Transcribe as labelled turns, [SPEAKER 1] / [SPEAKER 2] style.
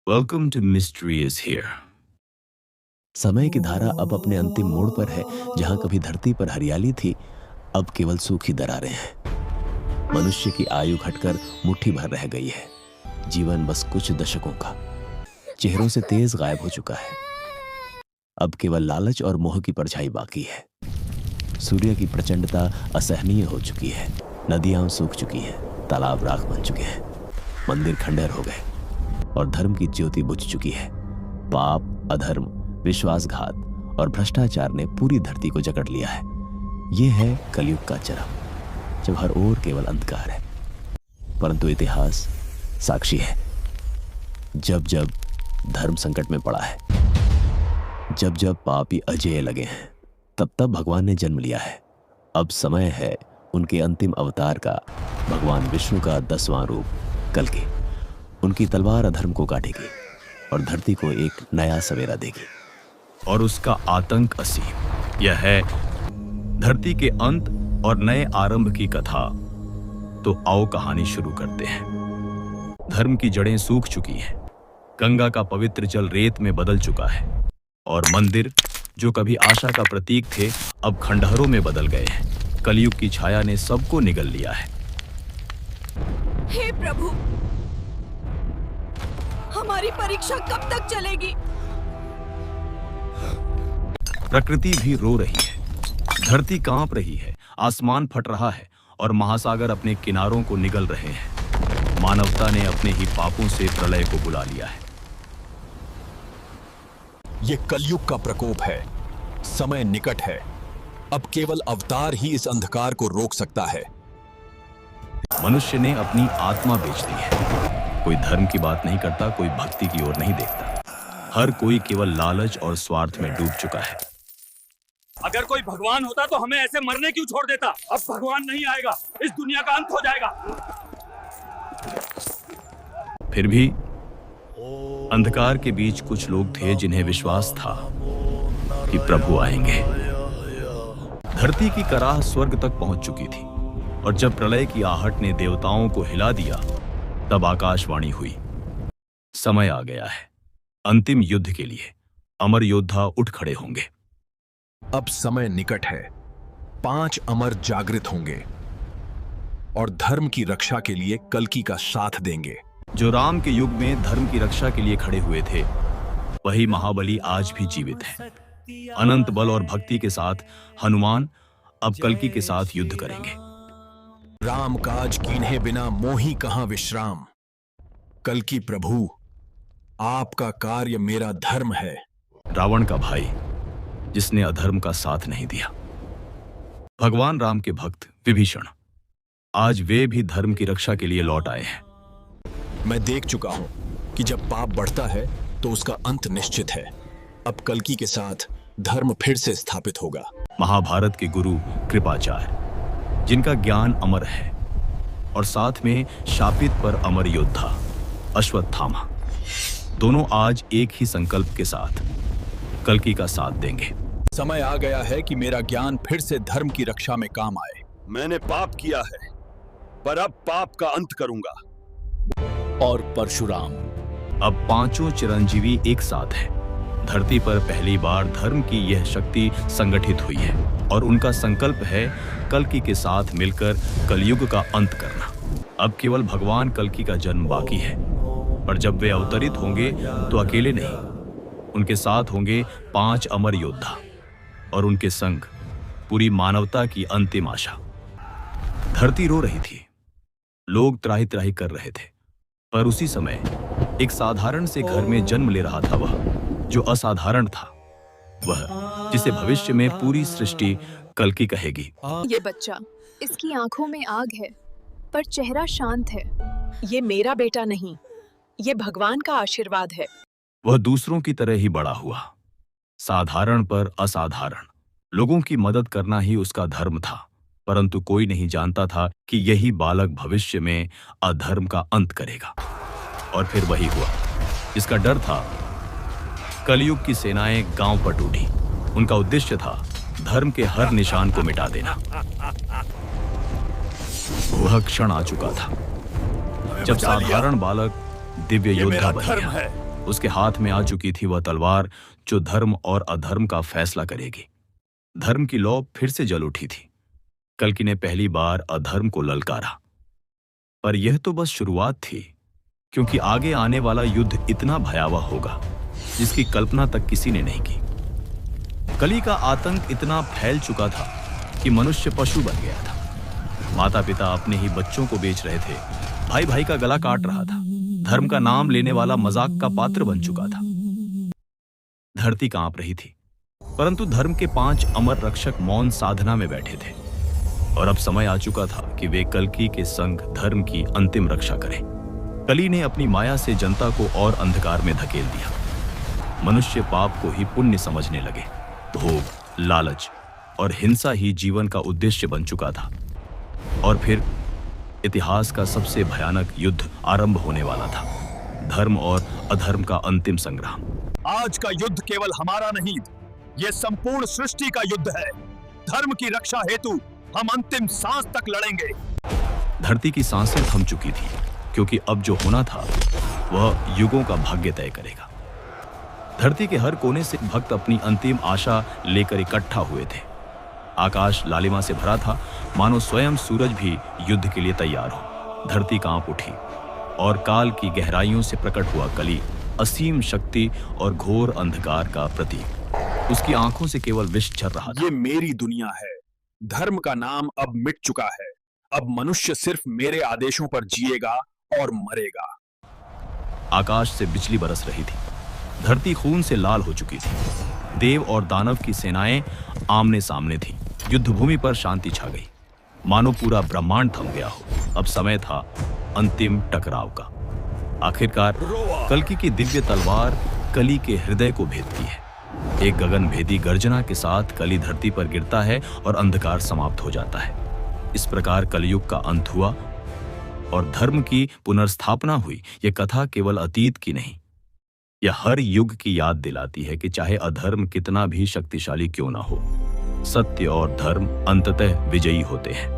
[SPEAKER 1] Welcome to Mystery is Here.
[SPEAKER 2] समय की धारा अब अपने अंतिम मोड़ पर है। जहां कभी धरती पर हरियाली थी, अब केवल सूखी दरारें हैं। मनुष्य की आयु घटकर मुट्ठी भर रह गई है। जीवन बस कुछ दशकों का चेहरों से तेज गायब हो चुका है। अब केवल लालच और मोह की परछाई बाकी है। सूर्य की प्रचंडता असहनीय हो चुकी है। नदियां सूख चुकी हैं, तालाब राख बन चुके हैं, मंदिर खंडहर हो गए और धर्म की ज्योति बुझ चुकी है। पाप, अधर्म, विश्वासघात और भ्रष्टाचार ने पूरी धरती को जकड़ लिया है। यह है कलयुग का चरम, जब हर ओर केवल अंधकार है। परंतु इतिहास साक्षी है। जब जब धर्म संकट में पड़ा है, जब जब पापी अजेय लगे हैं, तब तब भगवान ने जन्म लिया है। अब समय है उनके अंतिम अवतार का। भगवान विष्णु का 10वां रूप कल्कि। उनकी तलवार अधर्म को काटेगी और धरती को एक नया सवेरा देगी।
[SPEAKER 1] और उसका आतंक असीम। यह है धरती के अंत और नए आरंभ की कथा। तो आओ कहानी शुरू करते हैं। धर्म की जड़ें सूख चुकी हैं। गंगा का पवित्र जल रेत में बदल चुका है और मंदिर जो कभी आशा का प्रतीक थे, अब खंडहरों में बदल गए हैं। कलयुग की छाया ने सबको निगल लिया है।
[SPEAKER 3] हे प्रभु, हमारी परीक्षा कब तक चलेगी?
[SPEAKER 1] प्रकृति भी रो रही है, धरती कांप रही है, आसमान फट रहा है और महासागर अपने किनारों को निगल रहे हैं। मानवता ने अपने ही पापों से प्रलय को बुला लिया है।
[SPEAKER 4] ये कलयुग का प्रकोप है। समय निकट है। अब केवल अवतार ही इस अंधकार को रोक सकता है।
[SPEAKER 1] मनुष्य ने अपनी आत्मा बेच दी है। कोई धर्म की बात नहीं करता, कोई भक्ति की ओर नहीं देखता। हर कोई केवल लालच और स्वार्थ में डूब चुका है।
[SPEAKER 5] अगर कोई भगवान होता तो हमें ऐसे मरने क्यों छोड़ देता? अब भगवान नहीं आएगा, इस दुनिया का अंत हो जाएगा।
[SPEAKER 1] फिर भी अंधकार के बीच कुछ लोग थे जिन्हें विश्वास था कि प्रभु आएंगे। धरती की कराह स्वर्ग तक पहुंच चुकी थी और जब प्रलय की आहट ने देवताओं को हिला दिया, तब आकाशवाणी हुई, समय आ गया है अंतिम युद्ध के लिए। अमर योद्धा उठ खड़े होंगे।
[SPEAKER 4] अब समय निकट है। 5 अमर जागृत होंगे और धर्म की रक्षा के लिए कल्कि का साथ देंगे।
[SPEAKER 1] जो राम के युग में धर्म की रक्षा के लिए खड़े हुए थे, वही महाबली आज भी जीवित हैं। अनंत बल और भक्ति के साथ हनुमान अब कल्कि के साथ युद्ध करेंगे।
[SPEAKER 4] राम काज कीन्हे बिना मोहि कहां विश्राम। कल्कि प्रभु, आपका कार्य मेरा धर्म है।
[SPEAKER 1] रावण का भाई जिसने अधर्म का साथ नहीं दिया। भगवान राम के भक्त विभीषण, आज वे भी धर्म की रक्षा के लिए लौट आए हैं।
[SPEAKER 4] मैं देख चुका हूं कि जब पाप बढ़ता है तो उसका अंत निश्चित है। अब कल्कि के साथ धर्म फिर से स्थापित होगा।
[SPEAKER 1] महाभारत के गुरु कृपाचार्य, जिनका ज्ञान अमर है, और साथ में शापित पर अमर योद्धा अश्वत्थामा, दोनों आज एक ही संकल्प के साथ कल्कि का साथ देंगे।
[SPEAKER 4] समय आ गया है कि मेरा ज्ञान फिर से धर्म की रक्षा में काम आए।
[SPEAKER 5] मैंने पाप किया है, पर अब पाप का अंत करूंगा।
[SPEAKER 2] और परशुराम,
[SPEAKER 1] अब 5 चिरंजीवी एक साथ हैं। धरती पर पहली बार धर्म की यह शक्ति संगठित हुई है और उनका संकल्प है कल्कि के साथ मिलकर कलयुग का अंत करना। अब केवल भगवान कल्कि का जन्म बाकी है, पर जब वे अवतरित होंगे तो अकेले नहीं, उनके साथ होंगे 5 अमर योद्धा और उनके संग पूरी मानवता की अंतिम आशा। धरती रो रही थी, लोग त्राहि त्राहि कर रहे थे, पर उसी समय एक साधारण से घर में जन्म ले रहा था वह जो असाधारण था, वह जिसे भविष्य में पूरी सृष्टि कल्कि कहेगी।
[SPEAKER 3] ये बच्चा, इसकी आंखों में आग है पर चेहरा शांत है। ये मेरा बेटा नहीं, ये भगवान का आशीर्वाद है।
[SPEAKER 1] वह दूसरों की तरह ही बड़ा हुआ, साधारण पर असाधारण। लोगों की मदद करना ही उसका धर्म था, परंतु कोई नहीं जानता था कि यही बालक भविष्य में अधर्म का अंत करेगा। और फिर वही हुआ जिसका डर था। कलयुग की सेनाएं गांव पर टूटी। उनका उद्देश्य था धर्म के हर निशान को मिटा देना। वह क्षण आ चुका था जब साधारण बालक दिव्य योद्धा बन गया। उसके हाथ में आ चुकी थी वह तलवार जो धर्म और अधर्म का फैसला करेगी। धर्म की लौ फिर से जल उठी थी। कल्कि ने पहली बार अधर्म को ललकारा। पर यह तो बस शुरुआत थी, क्योंकि आगे आने वाला युद्ध इतना भयावह होगा जिसकी कल्पना तक किसी ने नहीं की। कली का आतंक इतना फैल चुका था कि मनुष्य पशु बन गया था। माता पिता अपने ही बच्चों को बेच रहे थे, भाई भाई का गला काट रहा था, धर्म का नाम लेने वाला मजाक का पात्र बन चुका था। धरती कांप रही थी, परंतु धर्म के 5 अमर रक्षक मौन साधना में बैठे थे और अब समय आ चुका था कि वे कल्कि के संग धर्म की अंतिम रक्षा करें। कली ने अपनी माया से जनता को और अंधकार में धकेल दिया। मनुष्य पाप को ही पुण्य समझने लगे। भोग, लालच और हिंसा ही जीवन का उद्देश्य बन चुका था। और फिर इतिहास का सबसे भयानक युद्ध आरंभ होने वाला था, धर्म और अधर्म का अंतिम संग्राम।
[SPEAKER 4] आज का युद्ध केवल हमारा नहीं, यह संपूर्ण सृष्टि का युद्ध है। धर्म की रक्षा हेतु हम अंतिम सांस तक लड़ेंगे।
[SPEAKER 1] धरती की सांसें थम चुकी थी, क्योंकि अब जो होना था वह युगों का भाग्य तय करेगा। धरती के हर कोने से भक्त अपनी अंतिम आशा लेकर इकट्ठा हुए थे। आकाश लालिमा से भरा था, मानो स्वयं सूरज भी युद्ध के लिए तैयार हो। धरती कांप उठी और काल की गहराइयों से प्रकट हुआ कली, असीम शक्ति और घोर अंधकार का प्रतीक। उसकी आंखों से केवल विष झर रहा था।
[SPEAKER 4] ये मेरी दुनिया है। धर्म का नाम अब मिट चुका है। अब मनुष्य सिर्फ मेरे आदेशों पर जिएगा और मरेगा।
[SPEAKER 1] आकाश से बिजली बरस रही थी। धरती खून से लाल हो चुकी थी। देव और दानव की सेनाएं आमने सामने थीं। युद्ध भूमि पर शांति छा गई, मानो पूरा ब्रह्मांड थम गया हो। अब समय था अंतिम टकराव का। आखिरकार कल्कि की दिव्य तलवार कली के हृदय को भेदती है। एक गगनभेदी गर्जना के साथ कली धरती पर गिरता है और अंधकार समाप्त हो जाता है। इस प्रकार कलयुग का अंत हुआ और धर्म की पुनर्स्थापना हुई। यह कथा केवल अतीत की नहीं, यह हर युग की याद दिलाती है कि चाहे अधर्म कितना भी शक्तिशाली क्यों ना हो, सत्य और धर्म अंततः विजयी होते हैं।